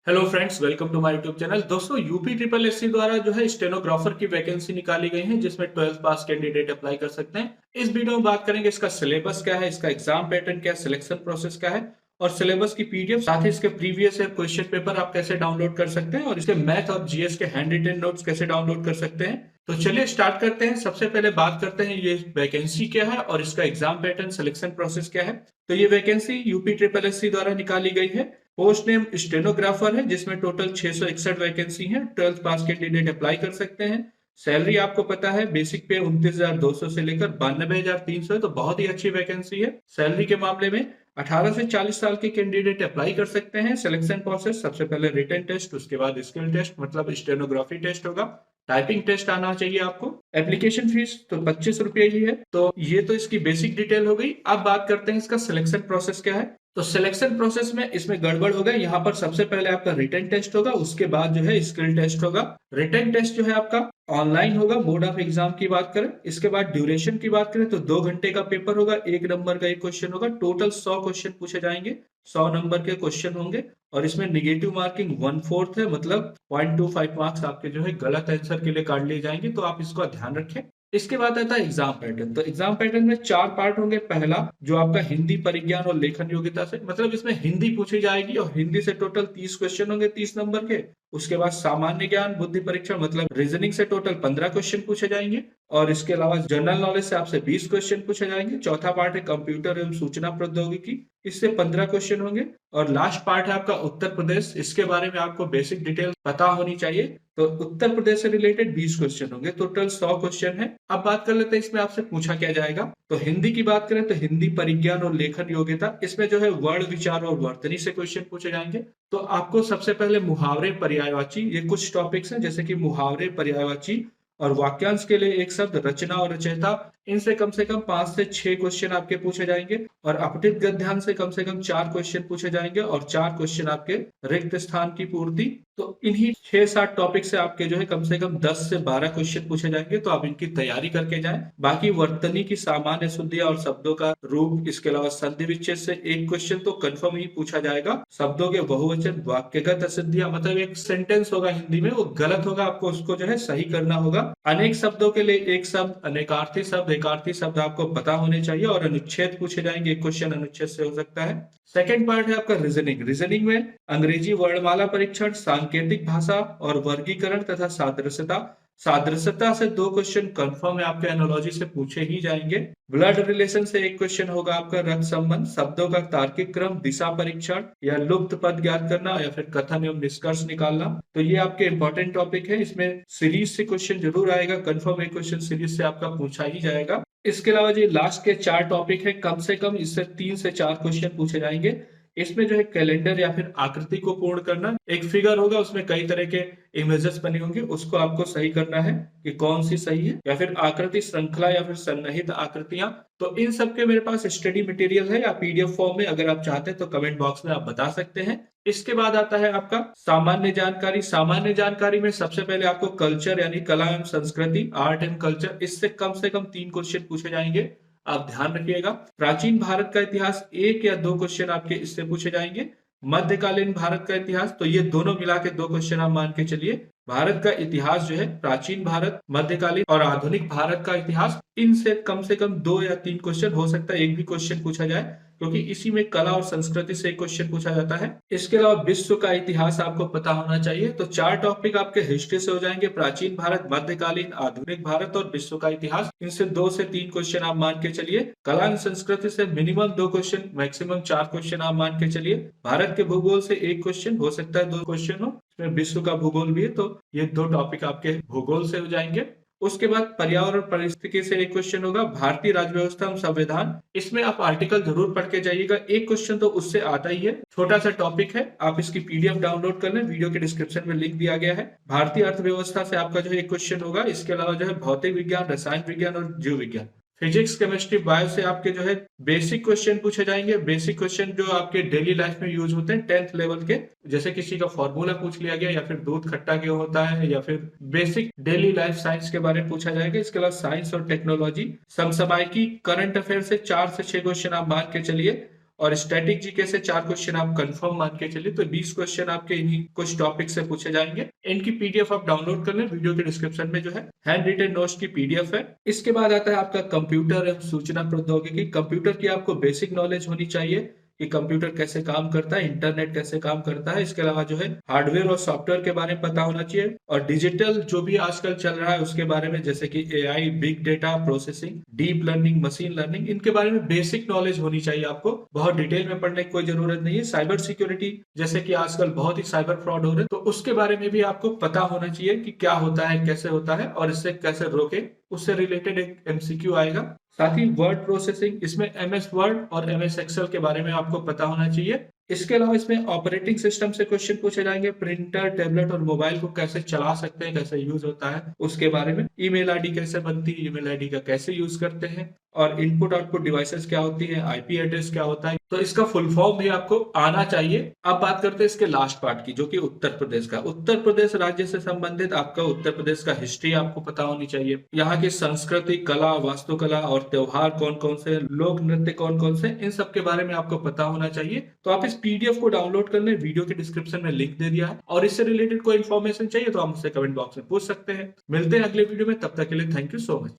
Hello friends, welcome to my YouTube channel. दोस्तों, UP triple SC द्वारा जो है स्टेनोग्राफर की वैकेंसी निकाली गई है, जिसमें 12th पास कैंडिडेट अप्लाई कर सकते हैं। इस वीडियो में बात करेंगे इसका सिलेबस क्या है, इसका एग्जाम पैटर्न क्या है, सिलेक्शन प्रोसेस क्या है और सिलेबस की पीडीएफ, साथ ही इसके प्रीवियस ईयर क्वेश्चन पेपर आप कैसे डाउनलोड कर सकते हैं और इसके मैथ और जीएस के हैंड रिटन नोट्स कैसे डाउनलोड कर सकते हैं। तो चलिए स्टार्ट करते हैं। सबसे पहले बात करते हैं ये वैकेंसी क्या है और इसका एग्जाम पैटर्न, सिलेक्शन प्रोसेस क्या है। तो ये वैकेंसी यूपी ट्रिपल एससी द्वारा निकाली गई है। पोस्ट नेम स्टेनोग्राफर है, जिसमें टोटल 661 वैकेंसी है। 12th पास कैंडिडेट अप्लाई कर सकते हैं। सैलरी आपको पता है, बेसिक पे 29,200 से लेकर 92,300 है, तो बहुत ही अच्छी वैकेंसी है। सैलरी के मामले में 18 से 40 साल के कैंडिडेट अप्लाई कर सकते हैं। सिलेक्शन प्रोसेस, सबसे पहले रिटन टेस्ट, उसके बाद स्किल टेस्ट मतलब स्टेनोग्राफी टेस्ट होगा। टाइपिंग टेस्ट आना चाहिए आपको। एप्लीकेशन फीस तो 25 रुपये ही है। तो ये तो इसकी बेसिक डिटेल हो गई। अब बात करते हैं इसका सिलेक्शन प्रोसेस क्या है। तो सिलेक्शन प्रोसेस में इसमें गड़बड़ होगा। यहाँ पर सबसे पहले आपका रिटन टेस्ट होगा, उसके बाद जो है स्किल टेस्ट होगा। रिटन टेस्ट जो है आपका ऑनलाइन होगा। मोड ऑफ एग्जाम की बात करें, इसके बाद ड्यूरेशन की बात करें तो 2 घंटे का पेपर होगा। 1 नंबर का एक क्वेश्चन होगा। टोटल 100 क्वेश्चन पूछे जाएंगे। 100 नंबर के क्वेश्चन होंगे और इसमें निगेटिव मार्किंग 1/4 है, मतलब 0.25 मार्क्स आपके जो है गलत आंसर के लिए काट लिए जाएंगे। तो आप इसका ध्यान रखें। इसके बाद आता है एग्जाम पैटर्न। तो एग्जाम पैटर्न में 4 पार्ट होंगे। पहला जो आपका हिंदी, परिज्ञान और लेखन योग्यता से, मतलब इसमें हिंदी पूछी जाएगी और हिंदी से टोटल 30 क्वेश्चन होंगे 30 नंबर के। उसके बाद सामान्य ज्ञान, बुद्धि परीक्षण मतलब रीजनिंग से टोटल 15 क्वेश्चन पूछे जाएंगे और इसके अलावा जनरल नॉलेज से आपसे 20 क्वेश्चन पूछे जाएंगे। चौथा पार्ट है कंप्यूटर एवं सूचना प्रौद्योगिकी, इससे 15 क्वेश्चन होंगे। और लास्ट पार्ट है आपका उत्तर प्रदेश। इसके बारे में आपको बेसिक डिटेल पता होनी चाहिए। तो उत्तर प्रदेश से रिलेटेड 20 क्वेश्चन होंगे। टोटल 100 क्वेश्चन है। अब बात कर लेते हैं इसमें आपसे पूछा क्या जाएगा। तो हिंदी की बात करें तो हिंदी, परिज्ञान और लेखन योग्यता, इसमें जो है वर्ण, विचार और वर्तनी से क्वेश्चन पूछे जाएंगे। तो आपको सबसे पहले मुहावरे, पर्यायवाची, ये कुछ टॉपिक्स हैं, जैसे कि मुहावरे, पर्यायवाची और वाक्यांश के लिए एक शब्द, रचना और रचयिता, इनसे कम से कम 5 से 6 क्वेश्चन आपके पूछे जाएंगे। और अपठित गद्यांश से कम 4 क्वेश्चन पूछे जाएंगे और 4 क्वेश्चन आपके रिक्त स्थान की पूर्ति। तो इन्हीं 6-7 टॉपिक से आपके जो है कम से कम 10 से 12 क्वेश्चन पूछे जाएंगे। तो आप इनकी तैयारी करके जाएं। बाकी वर्तनी की सामान्य शुद्धियां और शब्दों का रूप, इसके अलावा संधि विच्छेद से एक क्वेश्चन तो कंफर्म ही पूछा जाएगा। शब्दों के बहुवचन, वाक्यगत असिद्धियां, मतलब एक सेंटेंस होगा हिंदी में वो गलत होगा, आपको उसको जो है सही करना होगा। अनेक शब्दों के लिए एक शब्द, अनेकार्थी शब्द, एकार्थी शब्द आपको पता होने चाहिए। और अनुच्छेद पूछे जाएंगे, एक क्वेश्चन अनुच्छेद से हो सकता है। सेकंड पार्ट है आपका रीजनिंग। रीजनिंग में अंग्रेजी वर्णमाला परीक्षण, सांकेतिक भाषा और वर्गीकरण तथा सादृश्यता। सादृश्यता से 2 क्वेश्चन कंफर्म है आपके, एनोलॉजी से पूछे ही जाएंगे। ब्लड रिलेशन से एक क्वेश्चन होगा आपका, रक्त संबंध, शब्दों का तार्किक क्रम, दिशा परीक्षण या लुप्त पद ज्ञात करना या फिर कथन एवं निष्कर्ष निकालना। तो ये आपके इंपॉर्टेंट टॉपिक है। इसमें सीरीज से क्वेश्चन जरूर आएगा, कंफर्म एक क्वेश्चन सीरीज से आपका पूछा ही जाएगा। इसके अलावा जो लास्ट के 4 टॉपिक है, कम से कम इससे 3 से 4 क्वेश्चन पूछे जाएंगे। इसमें जो है कैलेंडर या फिर आकृति को पूर्ण करना, एक फिगर होगा उसमें कई तरह के इमेजेस बने होंगे, उसको आपको सही करना है कि कौन सी सही है, या फिर आकृति श्रृंखला या फिर सन्निहित आकृतियां। तो इन सब के मेरे पास स्टडी मटेरियल है या पीडीएफ फॉर्म में, अगर आप चाहते हैं तो कमेंट बॉक्स में आप बता सकते हैं। इसके बाद आता है आपका सामान्य जानकारी। सामान्य जानकारी में सबसे पहले आपको कल्चर यानी कला एवं संस्कृति, आर्ट एंड कल्चर, इससे कम से कम 3 क्वेश्चन पूछे जाएंगे, आप ध्यान रखिएगा। प्राचीन भारत का इतिहास, 1 या 2 क्वेश्चन आपके इससे पूछे जाएंगे। मध्यकालीन भारत का इतिहास, तो ये दोनों मिला के 2 क्वेश्चन आप मान के चलिए। भारत का इतिहास जो है, प्राचीन भारत, मध्यकालीन और आधुनिक भारत का इतिहास, इनसे कम से कम 2 या 3 क्वेश्चन हो सकता है, एक भी क्वेश्चन पूछा जाए, क्योंकि इसी में कला और संस्कृति से एक क्वेश्चन पूछा जाता है। इसके अलावा विश्व का इतिहास आपको पता होना चाहिए। तो 4 टॉपिक आपके हिस्ट्री से हो जाएंगे, प्राचीन भारत, मध्यकालीन, आधुनिक भारत और विश्व का इतिहास। इनसे 2 से 3 क्वेश्चन आप मान के चलिए। कला एवं संस्कृति से मिनिमम 2 क्वेश्चन, मैक्सिमम 4 क्वेश्चन आप मान के चलिए। भारत के भूगोल से 1 क्वेश्चन, हो सकता है 2 क्वेश्चन हो, इसमें विश्व का भूगोल भी है, तो ये 2 टॉपिक आपके भूगोल से हो जाएंगे। उसके बाद पर्यावरण परिस्थिति से एक क्वेश्चन होगा, भारतीय राज्य व्यवस्था एवं संविधान, इसमें आप आर्टिकल जरूर पढ़ के जाइएगा, एक क्वेश्चन तो उससे आता ही है। छोटा सा टॉपिक है, आप इसकी पीडीएफ डाउनलोड कर लें, वीडियो के डिस्क्रिप्शन में लिंक दिया गया है। भारतीय अर्थव्यवस्था से आपका जो है एक क्वेश्चन होगा। इसके अलावा जो है भौतिक विज्ञान, रसायन विज्ञान और जीव विज्ञान, फिजिक्स, केमिस्ट्री, बायो से आपके जो है बेसिक क्वेश्चन पूछे जाएंगे। बेसिक क्वेश्चन जो आपके डेली लाइफ में यूज होते हैं 10th लेवल के, जैसे किसी का फॉर्मूला पूछ लिया गया, या फिर दूध खट्टा क्यों होता है, या फिर बेसिक डेली लाइफ साइंस के बारे में पूछा जाएगा। इसके अलावा साइंस और टेक्नोलॉजी, समसामयिकी, करंट अफेयर से 4 से 6 क्वेश्चन आप मान के चलिए। और स्टैटिक जीके से 4 क्वेश्चन आप कंफर्म मान के चलिए, तो 20 क्वेश्चन आपके इन्हीं कुछ टॉपिक से पूछे जाएंगे। इनकी पीडीएफ आप डाउनलोड कर लें, वीडियो के डिस्क्रिप्शन में जो है हैंड रिटन नोट्स की पीडीएफ है। इसके बाद आता है आपका कंप्यूटर एवं सूचना प्रौद्योगिकी। कंप्यूटर की आपको बेसिक नॉलेज होनी चाहिए कि कंप्यूटर कैसे काम करता है, इंटरनेट कैसे काम करता है। इसके अलावा जो है हार्डवेयर और सॉफ्टवेयर के बारे में पता होना चाहिए, और डिजिटल जो भी आजकल चल रहा है उसके बारे में, जैसे कि AI, big data processing, deep learning, machine learning, इनके बारे में बेसिक नॉलेज होनी चाहिए आपको। बहुत डिटेल में पढ़ने की कोई जरूरत नहीं है। साइबर सिक्योरिटी, जैसे कि आजकल बहुत ही साइबर फ्रॉड हो रहे हैं, तो उसके बारे में भी आपको पता होना चाहिए कि क्या होता है, कैसे होता है और इससे कैसे रोके। उससे रिलेटेड एक एमसीक्यू आएगा। साथ ही वर्ड प्रोसेसिंग, इसमें एमएस वर्ड और एमएस एक्सेल के बारे में आपको पता होना चाहिए। इसके अलावा इसमें ऑपरेटिंग सिस्टम से क्वेश्चन पूछे जाएंगे। प्रिंटर, टैबलेट और मोबाइल को कैसे चला सकते हैं, कैसे यूज होता है उसके बारे में। ईमेल आईडी कैसे बनती है, ईमेल आईडी का कैसे यूज करते हैं, और इनपुट आउटपुट डिवाइसेस क्या होती है, आईपी एड्रेस क्या होता है, तो इसका फुल फॉर्म भी आपको आना चाहिए। अब बात करते हैं इसके लास्ट पार्ट की, जो कि उत्तर प्रदेश का। उत्तर प्रदेश राज्य से संबंधित आपका उत्तर प्रदेश का हिस्ट्री आपको पता होनी चाहिए। यहाँ की संस्कृति, कला, वास्तुकला और त्योहार कौन कौन से, लोक नृत्य कौन कौन से, इन सब के बारे में आपको पता होना चाहिए। तो आप इस पीडीएफ को डाउनलोड कर लें, वीडियो के डिस्क्रिप्शन में लिंक दे दिया है। और इससे रिलेटेड कोई इन्फॉर्मेशन चाहिए तो आप मुझसे कमेंट बॉक्स में पूछ सकते हैं। मिलते हैं अगले वीडियो में, तब तक के लिए थैंक यू सो मच।